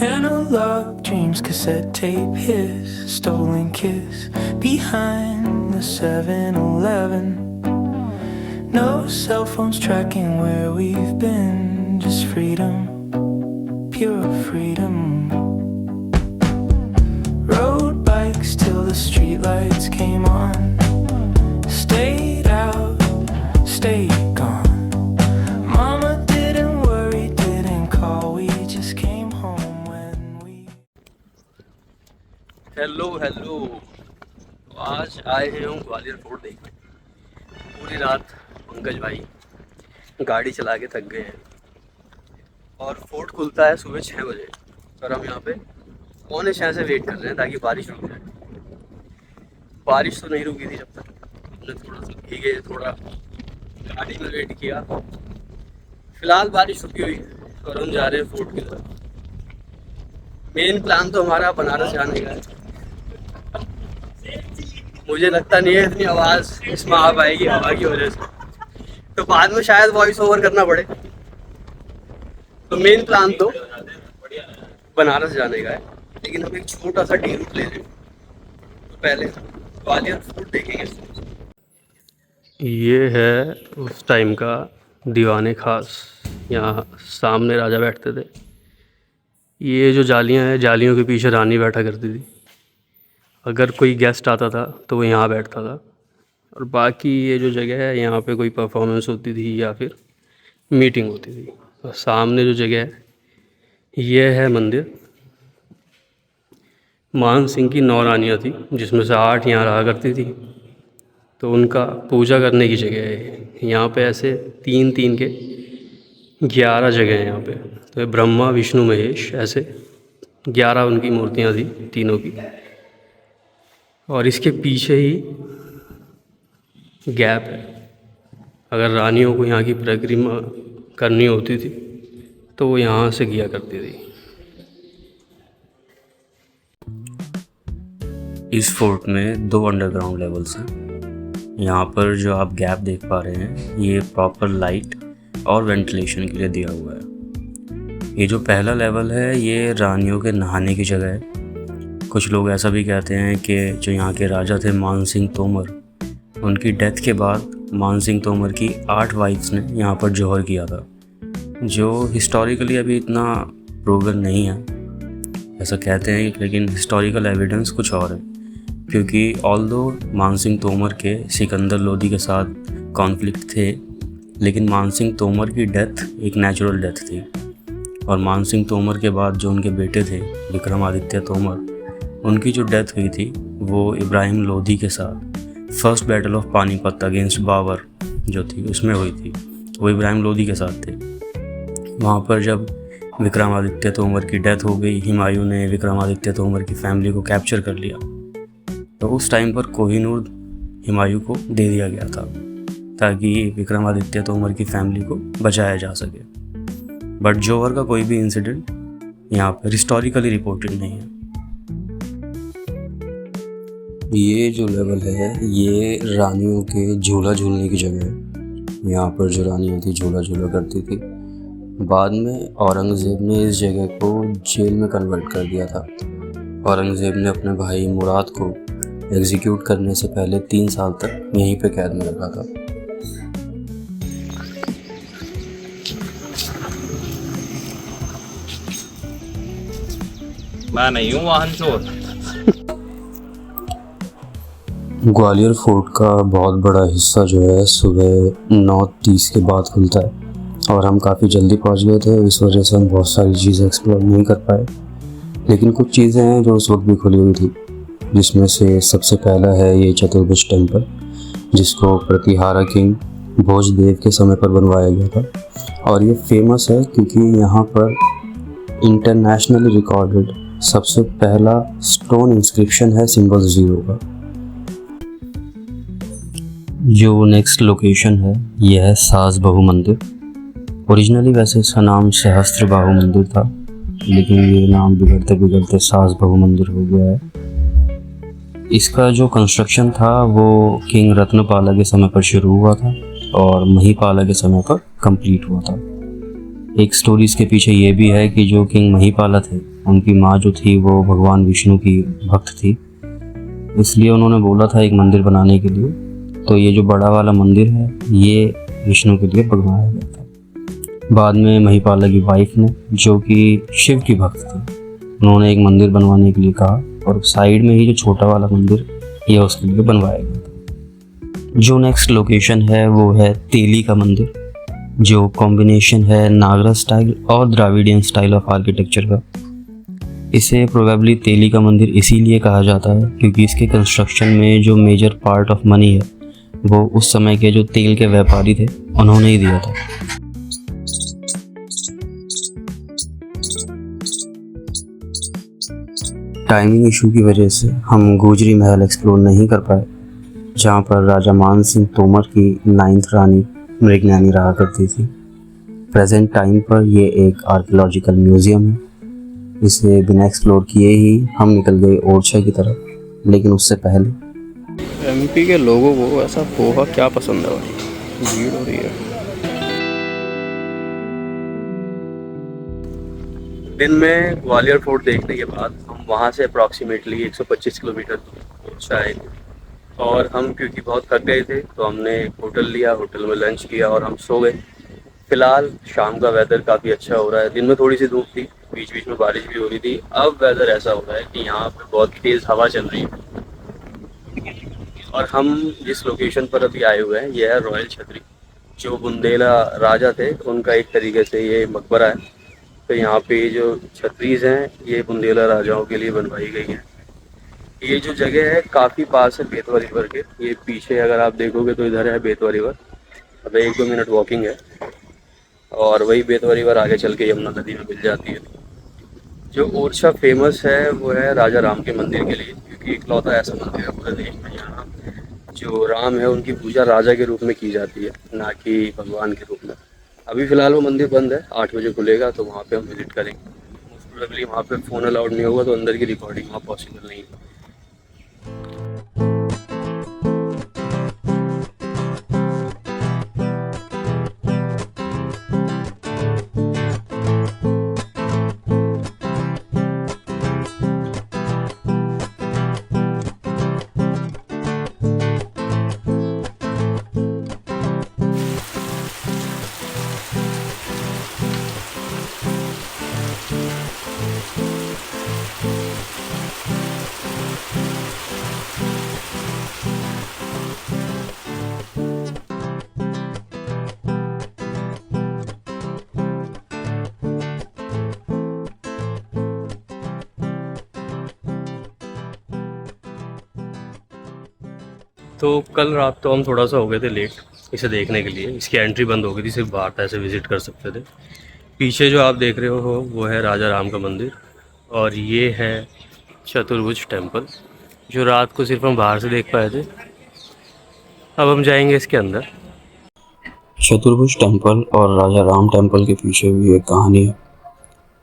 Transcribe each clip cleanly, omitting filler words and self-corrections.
Analog dreams, cassette tape, his stolen kiss behind the 7-Eleven. No cell phones tracking where we've been, just freedom, pure freedom. Rode bikes till the streetlights came on. Stayed out, stayed gone. Mama didn't worry, didn't call. We just came home when we. Hello तो आज आए हैं हम Gwalior fort देखने। पूरी रात पंकज भाई गाड़ी चला के थक गए हैं और फोर्ट खुलता है सुबह 6 बजे और हम यहाँ पे 5:45 से वेट कर रहे हैं ताकि बारिश रुक जाए। बारिश तो नहीं रुकी थी जब तक हमने थोड़ा सा भीगे, थोड़ा गाड़ी में वेट किया। फिलहाल बारिश रुकी हुई है और हम जा रहे हैं फोर्ट की तरफ। मेन प्लान तो हमारा बनारस जाने का है। मुझे लगता नहीं है इतनी आवाज़ इसमें आ पाएगी हवा की वजह से, तो बाद में शायद वॉइस ओवर करना पड़े। तो मेन प्लान तो बनारस जाने का है, लेकिन हम एक छोटा सा डी रूट ले लें। तो पहले ग्वालियर फोर्ट देखेंगे। ये है उस टाइम का दीवाने खास। यहाँ सामने राजा बैठते थे। ये जो जालियाँ हैं, जालियों के पीछे रानी बैठा करती थी। अगर कोई गेस्ट आता था तो वो यहाँ बैठता था। और बाकी ये जो जगह है, यहाँ पे कोई परफॉर्मेंस होती थी या फिर मीटिंग होती थी। और सामने जो जगह है, ये है मंदिर। मान सिंह की 9 रानियाँ थी, जिसमें से 8 यहाँ रहा करती थी। तो उनका पूजा करने की जगह है। यहाँ पे ऐसे 3-3 के 11 जगह हैं यहाँ पे। तो ये ब्रह्मा विष्णु महेश ऐसे 11 उनकी मूर्तियाँ थी तीनों की। और इसके पीछे ही गैप है। अगर रानियों को यहाँ की परिक्रमा करनी होती थी तो वो यहाँ से किया करती थी। इस फोर्ट में 2 अंडरग्राउंड लेवल्स हैं। यहाँ पर जो आप गैप देख पा रहे हैं, ये प्रॉपर लाइट और वेंटिलेशन के लिए दिया हुआ है। ये जो पहला लेवल है, ये रानियों के नहाने की जगह है। कुछ लोग ऐसा भी कहते हैं कि जो यहाँ के राजा थे मान सिंह तोमर, उनकी डेथ के बाद मान सिंह तोमर की 8 वाइफ्स ने यहाँ पर जौहर किया था, जो हिस्टोरिकली अभी इतना प्रूवन नहीं है। ऐसा कहते हैं, लेकिन हिस्टोरिकल एविडेंस कुछ और है। क्योंकि ऑल्दो मान सिंह तोमर के सिकंदर लोदी के साथ कॉन्फ्लिक्ट थे, लेकिन मान सिंह तोमर की डेथ एक नेचुरल डेथ थी। और मान सिंह तोमर के बाद जो उनके बेटे थे विक्रमादित्य तोमर, उनकी जो डेथ हुई थी वो इब्राहिम लोदी के साथ first battle of Panipat against Babar जो थी उसमें हुई थी। वो इब्राहिम लोदी के साथ थे। वहाँ पर जब विक्रमादित्य तोमर की डेथ हो गई, हुमायूं ने विक्रमादित्य तोमर की फैमिली को कैप्चर कर लिया। तो उस टाइम पर कोहिनूर हुमायूं को दे दिया गया था ताकि विक्रमादित्य तोमर की फैमिली को बचाया जा सके। बट जौहर का कोई भी इंसिडेंट यहाँ पर हिस्टोरिकली रिपोर्टेड नहीं है। ये जो लेवल है, ये रानियों के झूला झूलने की जगह है। यहाँ पर जो रानियाँ थी झूला झूला करती थी। बाद में औरंगज़ेब ने इस जगह को जेल में कन्वर्ट कर दिया था। औरंगज़ेब ने अपने भाई मुराद को एग्जीक्यूट करने से पहले 3 साल तक यहीं पे कैद में रखा था। मैं नहीं हूँ वाहन चोर। ग्वालियर फोर्ट का बहुत बड़ा हिस्सा जो है सुबह 9:30 के बाद खुलता है और हम काफ़ी जल्दी पहुंच गए थे। इस वजह से हम बहुत सारी चीज़ें एक्सप्लोर नहीं कर पाए, लेकिन कुछ चीज़ें हैं जो उस वक्त भी खुली हुई थी, जिसमें से सबसे पहला है ये चतुर्भुज टेम्पल, जिसको प्रतिहारा किंग भोजदेव के समय पर बनवाया गया था। और ये फेमस है क्योंकि यहाँ पर इंटरनेशनली रिकॉर्डेड सबसे पहला स्टोन इंस्क्रिप्शन है सिंबल 0 का। जो नेक्स्ट लोकेशन है ये है सास बहु मंदिर। ओरिजिनली वैसे इसका नाम सहस्त्र बाहु मंदिर था, लेकिन ये नाम बिगड़ते बिगड़ते सास बहु मंदिर हो गया है। इसका जो कंस्ट्रक्शन था वो किंग रत्नपाला के समय पर शुरू हुआ था और महिपाला के समय पर कंप्लीट हुआ था। एक स्टोरी इसके पीछे ये भी है कि जो किंग महिपाला थे, उनकी माँ जो थी वो भगवान विष्णु की भक्त थी, इसलिए उन्होंने बोला था एक मंदिर बनाने के लिए। तो ये जो बड़ा वाला मंदिर है ये विष्णु के लिए बनवाया गया था। बाद में महिपाला की वाइफ ने, जो कि शिव की भक्त थी, उन्होंने एक मंदिर बनवाने के लिए कहा और साइड में ही जो छोटा वाला मंदिर ये उसके लिए बनवाया गया था। जो नेक्स्ट लोकेशन है वो है तेली का मंदिर, जो कॉम्बिनेशन है नागरा स्टाइल और द्राविडियन स्टाइल ऑफ आर्किटेक्चर का। इसे प्रोबेबली तेली का मंदिर इसीलिए कहा जाता है क्योंकि इसके कंस्ट्रक्शन में जो मेजर पार्ट ऑफ मनी है वो उस समय के जो तेल के व्यापारी थे उन्होंने ही दिया था। टाइमिंग इशू की वजह से हम गुजरी महल एक्सप्लोर नहीं कर पाए, जहाँ पर राजा मान सिंह तोमर की 9th रानी मृगनयनी रहा करती थी। प्रेजेंट टाइम पर ये एक आर्कियोलॉजिकल म्यूज़ियम है। इसे बिना एक्सप्लोर किए ही हम निकल गए ओरछा की तरफ, लेकिन उससे पहले एमपी के लोगों को ऐसा पोहा क्या पसंद है भाई, भीड़ हो रही है। दिन में ग्वालियर फोर्ट देखने के बाद हम वहाँ से अप्रॉक्सीमेटली 125 किलोमीटर दूर ओरछा आए और हम क्योंकि बहुत थक गए थे तो हमने एक होटल लिया, होटल में लंच किया और हम सो गए। फिलहाल शाम का वेदर काफ़ी अच्छा हो रहा है। दिन में थोड़ी सी धूप थी, बीच बीच में बारिश भी हो रही थी। अब वेदर ऐसा हो रहा है कि यहाँ पे बहुत तेज़ हवा चल रही है। और हम जिस लोकेशन पर अभी आए हुए हैं यह है रॉयल छतरी, जो बुंदेला राजा थे उनका एक तरीके से ये मकबरा है। तो यहाँ पे जो छतरीज़ हैं ये बुंदेला राजाओं के लिए बनवाई गई हैं। ये जो जगह है काफ़ी पास है बेतवा रिवर के। ये पीछे अगर आप देखोगे तो इधर है बेतवा रिवर, अब 1-2 मिनट वॉकिंग है और वही बेतवा रिवर आगे चल के यमुना नदी में मिल जाती है। जो ओरछा फेमस है वो है राजा राम के मंदिर के लिए, क्योंकि इकलौता ऐसा मंदिर है पूरे देश में यहाँ जो राम है उनकी पूजा राजा के रूप में की जाती है, ना कि भगवान के रूप में। अभी फ़िलहाल वो मंदिर बंद है, 8 बजे खुलेगा तो वहाँ पे हम विज़िट करेंगे। मोस्ट प्रोबेबली वहाँ पे फ़ोन अलाउड नहीं होगा तो अंदर की रिकॉर्डिंग वहाँ पॉसिबल नहीं है। तो कल रात तो हम थोड़ा सा हो गए थे लेट इसे देखने के लिए। इसकी एंट्री बंद हो गई थी, सिर्फ बाहर था, ऐसे विज़िट कर सकते थे। पीछे जो आप देख रहे हो वो है राजा राम का मंदिर और ये है चतुर्भुज टेम्पल, जो रात को सिर्फ हम बाहर से देख पाए थे। अब हम जाएंगे इसके अंदर। चतुर्भुज टेम्पल और राजा राम टेम्पल के पीछे भी एक कहानी है।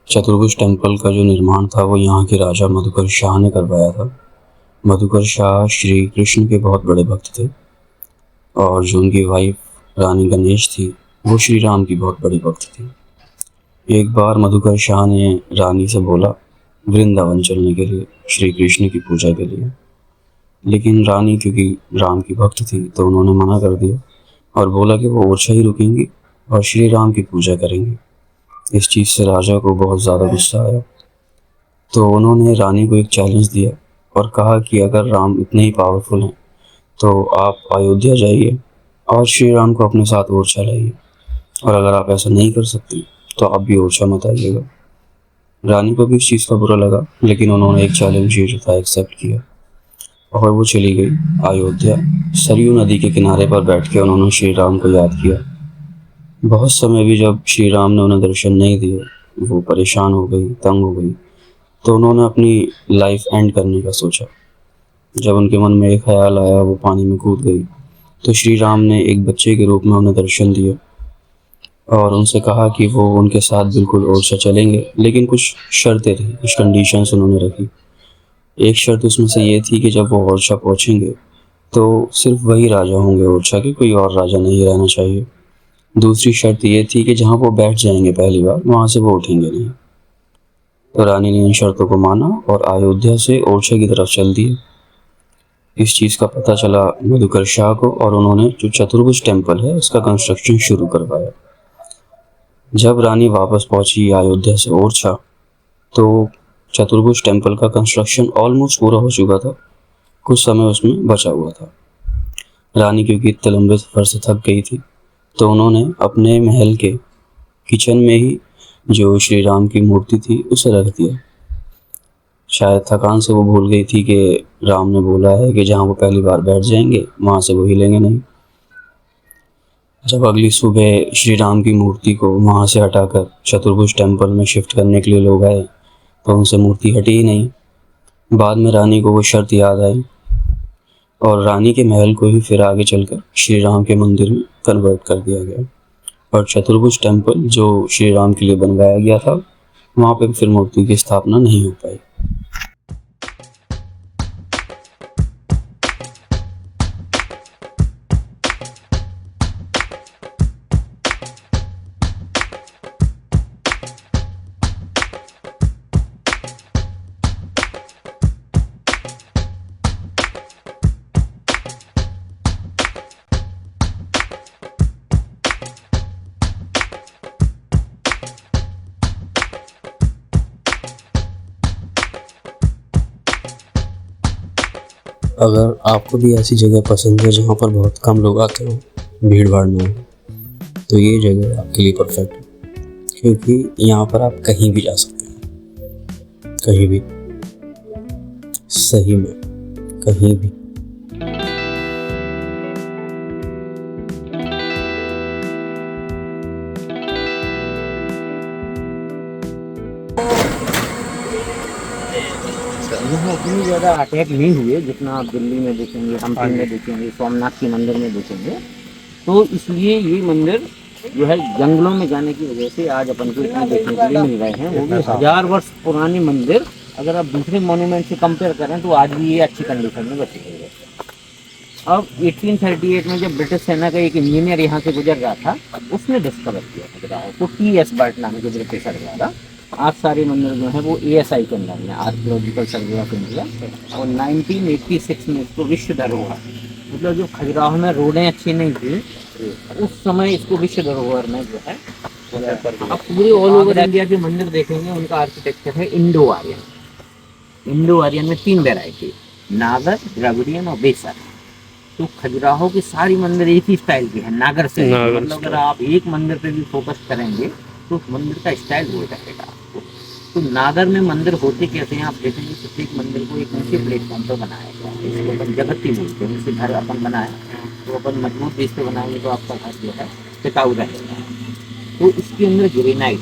चतुर्भुज टेम्पल का जो निर्माण था वो यहाँ के राजा मधुकर शाह ने करवाया था। मधुकर शाह श्री कृष्ण के बहुत बड़े भक्त थे और जो उनकी वाइफ रानी गणेश थी वो श्री राम की बहुत बड़ी भक्त थी। एक बार मधुकर शाह ने रानी से बोला वृंदावन चलने के लिए, श्री कृष्ण की पूजा के लिए, लेकिन रानी क्योंकि राम की भक्त थी तो उन्होंने मना कर दिया और बोला कि वो ओरछा ही रुकेंगी और श्री राम की पूजा करेंगी। इस चीज़ से राजा को बहुत ज़्यादा गुस्सा आया, तो उन्होंने रानी को एक चैलेंज दिया और कहा कि अगर राम इतने ही पावरफुल हैं तो आप अयोध्या जाइए और श्री राम को अपने साथ ओरछा लाइए, और अगर आप ऐसा नहीं कर सकती तो आप भी ओरछा मत आइएगा। रानी को भी इस चीज़ का बुरा लगा, लेकिन उन्होंने एक चैलेंज जो था एक्सेप्ट किया और वो चली गई अयोध्या। सरयू नदी के किनारे पर बैठ के उन्होंने श्री राम को याद किया। बहुत समय भी जब श्री राम ने उन्हें दर्शन नहीं दिए, वो परेशान हो गई, तंग हो गई, तो उन्होंने अपनी लाइफ एंड करने का सोचा। जब उनके मन में एक ख्याल आया, वो पानी में कूद गई, तो श्री राम ने एक बच्चे के रूप में उन्हें दर्शन दिए और उनसे कहा कि वो उनके साथ बिल्कुल ओरछा चलेंगे, लेकिन कुछ शर्तें थी, कुछ कंडीशंस उन्होंने रखी। एक शर्त उसमें से ये थी कि जब वो ओरछा पहुँचेंगे तो सिर्फ वही राजा होंगे ओरछा के, कोई और राजा नहीं रहना चाहिए। दूसरी शर्त ये थी कि जहाँ वो बैठ जाएंगे पहली बार वहाँ से वो उठेंगे नहीं। तो रानी ने इन शर्तों को माना और अयोध्या से ओरछा की तरफ चल दिए। इस चीज़ का पता चला मधुकर शाह को और उन्होंने जो चतुर्भुज टेम्पल है इसका कंस्ट्रक्शन शुरू करवाया। जब रानी वापस पहुंची अयोध्या से ओरछा तो चतुर्भुज टेम्पल का कंस्ट्रक्शन ऑलमोस्ट पूरा हो चुका था, कुछ समय उसमें बचा हुआ था। रानी क्योंकि इतने लंबे सफ़र से थक गई थी तो उन्होंने अपने महल के किचन में ही जो श्री राम की मूर्ति थी उसे रख दिया। शायद थकान से वो भूल गई थी कि राम ने बोला है कि जहाँ वो पहली बार बैठ जाएंगे वहाँ से वो हिलेंगे नहीं। जब अगली सुबह श्री राम की मूर्ति को वहाँ से हटाकर चतुर्भुज टेम्पल में शिफ्ट करने के लिए लोग आए तो उनसे मूर्ति हटी ही नहीं। बाद में रानी को वो शर्त याद आई और रानी के महल को ही फिर आगे चलकर श्री राम के मंदिर में कन्वर्ट कर दिया गया और चतुर्भुज टेम्पल जो श्री राम के लिए बनवाया गया था वहाँ पर फिर मूर्ति की स्थापना नहीं हो पाई। अगर आपको भी ऐसी जगह पसंद है जहाँ पर बहुत कम लोग आते हो, भीड़ भाड़ ना हो, तो ये जगह आपके लिए परफेक्ट है क्योंकि यहाँ पर आप कहीं भी जा सकते हैं, कहीं भी, सही में कहीं भी। यहाँ उतनी ज़्यादा अटैक नहीं हुए जितना आप दिल्ली में देखेंगे, हम्पी में देखेंगे, सोमनाथ के मंदिर में देखेंगे। तो इसलिए ये मंदिर जो है जंगलों में जाने की वजह से आज अपन को इतने देखने के लिए मिल रहे हैं। वो भी 1000 वर्ष पुराने मंदिर अगर आप दूसरे मॉन्यूमेंट से कंपेयर करें तो आज भी ये अच्छी कंडीशन में बचे हुए हैं। अब 1838 में जब ब्रिटिश सेना का एक इंजीनियर यहाँ से गुजर रहा था उसने डिस्कवर किया खजुराहो को, T.S. बर्ट नाम के ब्रिटिशर द्वारा। आज सारे मंदिर जो है वो ASI के अंदर में, आर्कियोलॉजिकल सर्वे ऑफ इंडिया, और 1986 में इसको विश्व धरोहर, मतलब जो खजुराहो में रोडें अच्छी नहीं थी उस समय इसको विश्व धरोहर में जो है। अब पूरे ऑल ओवर इंडिया के मंदिर देखेंगे उनका आर्किटेक्चर है इंडो आर्यन। इंडो आर्यन में 3 वैरायटी, नागर, द्रविडियन और बेसर। तो खजुराहो की सारी मंदिर एक ही स्टाइल की है, नागर से। मतलब अगर आप एक मंदिर पे भी फोकस करेंगे तो उस मंदिर का स्टाइल हो जाएगा आपको। तो नागर में मंदिर होते कैसे हैं आप देखेंगे, प्रत्येक मंदिर को एक ऊंचे प्लेटफॉर्म पर बनाया गया है। इसको अपन जगती बोलते हैं। जैसे घर अपन बनाए तो अपन मजबूत बेस पे बनाएंगे तो आपका घर जो है टिकाऊ रहेगा। तो इसके अंदर ग्रेनाइट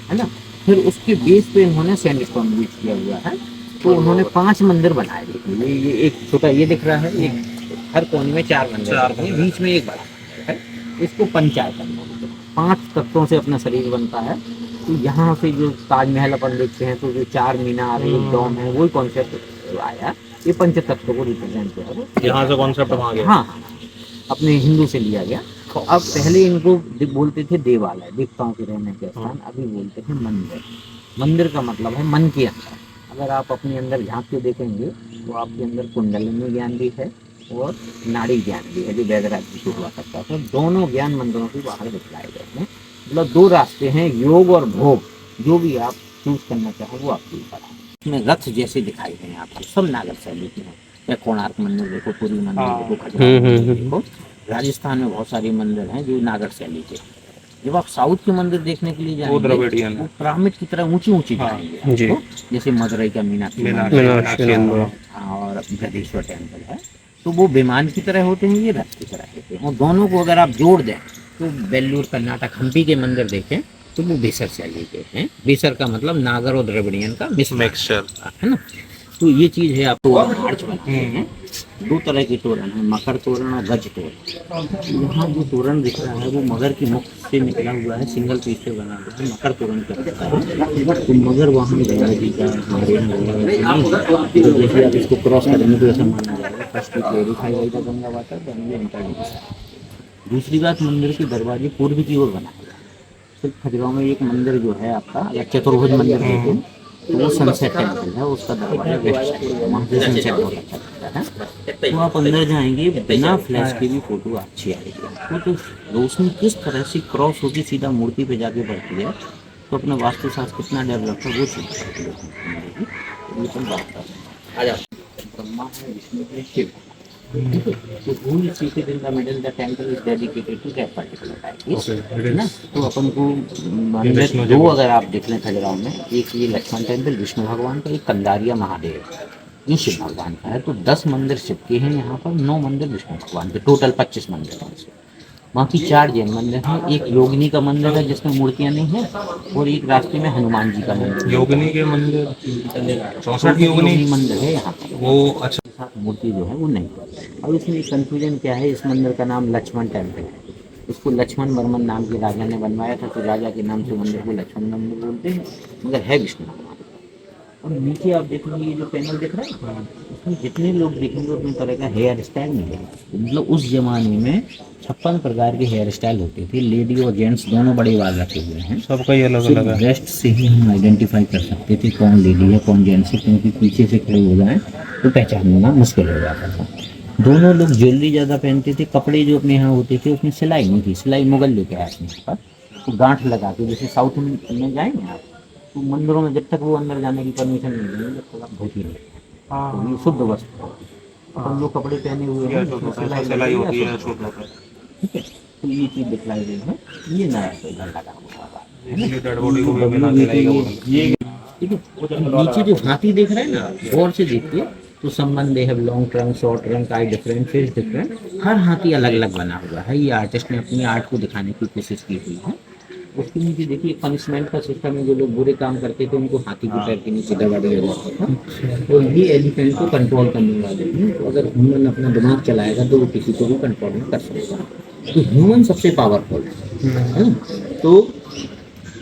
है ना, फिर उसके बेस पे इन्होंने सैंडस्टोन यूज किया हुआ है। तो उन्होंने 5 मंदिर बनाए। देखिए ये एक छोटा ये दिख रहा है, एक हर कोने में 4 मंदिर हैं, बीच में एक बड़ा मंदिर है। इसको पंचायत बोलते हैं। 5 तत्वों से अपना शरीर बनता है। तो यहाँ से जो ताजमहल अपन देखते हैं तो जो 4 मीनार एक डोम है वही कॉन्सेप्ट आया। ये पंच तत्व को रिप्रेजेंट किया है, यहाँ से कॉन्सेप्ट आ गया। हाँ, अपने हिंदू से लिया गया। तो अब पहले इनको बोलते थे देवालय, देवताओं के रहने के स्थान, अभी बोलते हैं मंदिर। मंदिर का मतलब है मन के अंदर। अगर आप अपने अंदर झांक के देखेंगे तो आपके अंदर कुंडलिनी ज्ञान भी है और नाड़ी ज्ञान भी है जो वैदराज जी को हुआ करता था। दोनों ज्ञान मंदिरों से बाहर दिखलाए गए हैं। मतलब 2 रास्ते हैं, योग और भोग। जो भी आप चूज करना चाहो वो आपके ऊपर है। इसमें रथ जैसे दिखाई दें आपको, सब नागर शैली के हैं। या कोणार्क मंदिर देखो, पुरी मंदिर देखो, खजुराहो मंदिर देखो। राजस्थान में बहुत सारे मंदिर हैं जो नागर शैली के। जब आप साउथ के मंदिर देखने के लिए जाएंगे वो पिरामिड की तरह ऊंची ऊंची दिखाएंगे आपको। जैसे मदुरई का मीनाक्षी और बृहदेश्वर टेम्पल है, तो वो विमान की तरह होते हैं, ये रथ की तरह होते हैं। और दोनों को अगर आप जोड़ दें तो बेल्लूर कर्नाटक हम्पी के मंदिर देखें तो वो बेसर शैली के हैं। बेसर का मतलब नागर और द्रविडियन का मिक्सचर है ना। तो ये चीज़ है। आपको आर्च बनते हैं 2 तरह के तोरण है, मकर तोरण और गज तोरण। यहाँ जो तोरण दिख रहा है वो मगर की मुख से निकला हुआ है, सिंगल पीस से बना हुआ है, मकर तोरण कहता है। तो मगर वहाँ गंगा जी का जैसे आप इसको क्रॉस करेंगे तो ऐसा माना जाएगा। First clarify by the Ganga water, दूसरी बात, मंदिर के दरवाजे पूर्व की ओर बनाए गए हैं। सिर्फ खजुराहो में एक मंदिर जो है आपका, या चतुर्भुज मंदिर देते हैं, तो वो सनसेट टेम्पल है, उसका दरवाजा वेस्ट साइड है, वहाँ से सनसेट बहुत अच्छा दिखता है। तो आप अंदर जाएंगे, बिना फ्लैश के भी फोटो अच्छी आएगी आपको। तो रोशनी किस तरह से क्रॉस होकर सीधा मूर्ति पे जाके पड़ती है, तो अपना वास्तुशास्त्र कितना डेवलप है वो चीज़ मिलेगी। ये अपन बात कर रहे हैं। ब्रह्मा है, विष्णु है, शिव है। So who is seated in the middle? The temple is dedicated to that particular type. है ना? तो अपन को मंदिर दो अगर आप देख लें खजुराहो में, एक ये लक्ष्मण टेम्पल विष्णु भगवान का, एक कंदारिया महादेव ये शिव भगवान का है। तो 10 मंदिर शिव के हैं यहाँ पर, 9 मंदिर विष्णु भगवान के, टोटल 25 मंदिर हैं। बाकी 4 जैन मंदिर हैं, एक योगिनी का मंदिर है जिसमें मूर्तियाँ नहीं हैं, और एक रास्ते में हनुमान जी का मंदिर। योगिनी के मंदिर 64 योगिनी मंदिर है यहाँ पर, वो अच्छा साथ मूर्ति जो है वो नहीं। अब इसमें कंफ्यूजन क्या है, इस मंदिर का नाम लक्ष्मण टेम्पल है। इसको लक्ष्मण वर्मन नाम के राजा ने बनवाया था, तो राजा के नाम से मंदिर को लक्ष्मण मंदिर बोलते हैं, मगर है विष्णु भगवान। और नीचे आप देखेंगे ये जो पैनल दिख रहा है, उसमें जितने लोग देखेंगे उतने तरह का हेयर स्टाइल मिलेगा। मतलब उस जमाने में 56 प्रकार के हेयर स्टाइल होते थे, लेडी और जेंट्स दोनों बड़े बाल रखे हुए हैं। सबका ही अलग अलग है। ब्रेस्ट से ही हम आइडेंटिफाई कर सकते थे कौन लेडी है कौन जेंट्स है, क्योंकि पीछे से खड़े हो जाए तो पहचानना मुश्किल हो जाता था। दोनों लोग ज्वेलरी ज़्यादा पहनते थे। कपड़े जो अपने यहाँ होते थे उसमें सिलाई नहीं थी, सिलाई मुगल लेके आए अपने यहाँ पर, तो गांठ लगा के, जैसे साउथ में जाएंगे आप तो मंदिरों में जब तक वो अंदर जाने की परमिशन नहीं देंगे जब तक आप धोती नहीं, तो ये शुद्ध वस्त्र है। हम जो कपड़े पहने हुए हैं सिलाई होती है, ठीक है। तो ये चीज़ दिखलाई रही है, ये नया पैदल लगा हुआ है, ठीक है। नीचे जो हाथी देख रहे हैं ना, गौर से देखिए तो संबंध है, लॉन्ग ट्रंक, शॉर्ट ट्रंक, आई डिफरेंट, फेस डिफरेंट, हर हाथी अलग अलग बना हुआ है। ये आर्टिस्ट ने अपनी आर्ट को दिखाने की कोशिश की हुई है। उसके नीचे देखिए पनिशमेंट का सिस्टम है, जो लोग बुरे काम करते थे उनको हाथी के पैर के नीचे दबा दिया जाता था, और ये एलिफेंट को कंट्रोल करने वाले हैं। तो अगर ह्यूमन अपना दिमाग चलाएगा तो वो किसी को भी कंट्रोल नहीं कर सकता। तो ह्यूमन सबसे पावरफुल है ना। तो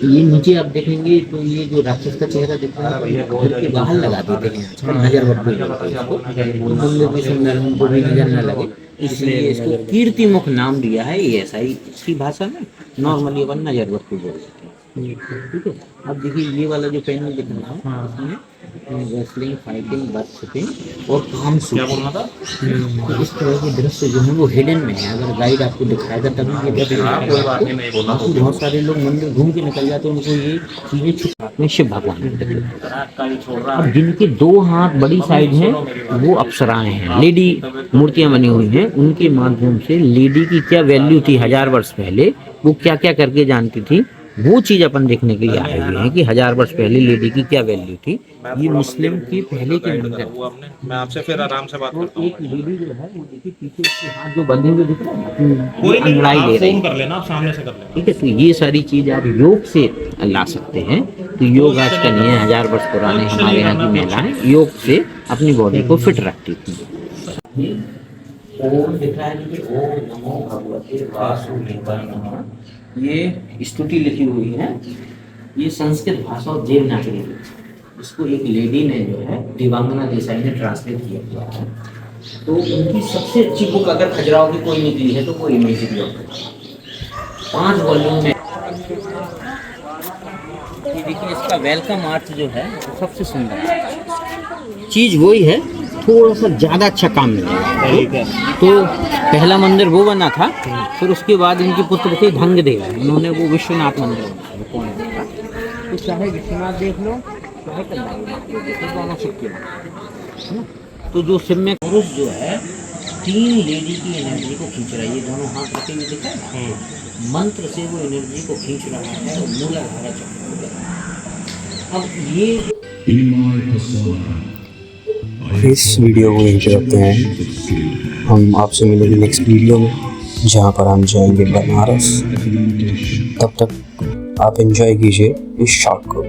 ये नीचे आप देखेंगे तो ये जो राक्षस का चेहरा दिख रहा है, घर के बाहर लगा देते हैं आजकल, नजर बट्टू बोलते हैं इसको, तो मंदिर की सुंदर उनको भी नजर न लगे, इसलिए इसको कीर्तिमुख नाम दिया है। ये ऐसा ही की भाषा में नॉर्मली अपन नजर बट्टू बोलते हैं, ठीक है। अब देखिए ये वाला जो पैनल दिख रहा है, इसमें रेसलिंग, फाइटिंग, बर्थ और काम क्या बोलना था। तो इस तरह के दृश्य जो है वो हिडन में है, अगर गाइड आपको दिखाएगा तभी ये दिखाएगा। बहुत सारे लोग मंदिर घूम के निकल जाते हैं, उनको ये चीजें छुपाते हैं शिव भगवान। अब जिनके 2 हाथ बड़ी साइज हैं वो अप्सराएं हैं, लेडी मूर्तियां बनी हुई हैं। उनके माध्यम से लेडी की क्या वैल्यू थी 1000 वर्ष पहले, वो क्या क्या करके जानती थी, वो चीज़ अपन देखने के लिए आए हुए हैं कि 1000 वर्ष पहले लेडी की क्या वैल्यू थी। ये मुस्लिम के पहले के मंदिर। मैं आपसे फिर आराम से बात करता हूं। एक लेडी जो है वो देखिए पीछे उसके हाथ जो बंधे हुए दिख रहे हैं, कोई अंगड़ाई ले रही है, कर लेना आप सामने से कर लेना, ठीक है। तो ये सारी चीज आप योग से ला सकते हैं। तो योग आज का नहीं है, 1000 वर्ष पुराने हमारे यहाँ की महिलाएं योग से अपनी बॉडी को फिट रखती थी। ओम दिख रहा है, ओम नमो भगवते वासुदेवाय नमः। ये स्तुति लिखी हुई है, ये संस्कृत भाषा और देवनागरी है। इसको एक लेडी ने जो है दिवांगना देसाई ने ट्रांसलेट किया हुआ है। तो उनकी सबसे अच्छी बुक अगर खजुराहो की कोई निकली है तो वो इमेजिंग बुक है, 5 वॉल्यूम में। ये देखिए इसका वेलकम आर्ट जो है वो सबसे सुंदर चीज़ वही है, थोड़ा सा ज़्यादा अच्छा काम मिलेगा। तो पहला मंदिर वो बना था, फिर उसके बाद इनके पुत्र थे ढंगदेव, उन्होंने वो विश्वनाथ मंदिर बनाया। तो चाहे विश्वनाथ देख लो चाहे कंदारी देख लो, दोनों शिव के है ना। तो जो शिव में पुरुष जो है 3 लेडी की एनर्जी को खींच रहा है, ये दोनों हाथ रखे हुए दिखा है ना, मंत्र से वो एनर्जी को खींच रहा है और मूलाधारा चक्र। अब ये इस वीडियो को यहीं करते हैं। हम आपसे मिलेंगे नेक्स्ट वीडियो में, जहाँ पर हम जाएंगे बनारस। तब तक आप एंजॉय कीजिए इस शॉट को।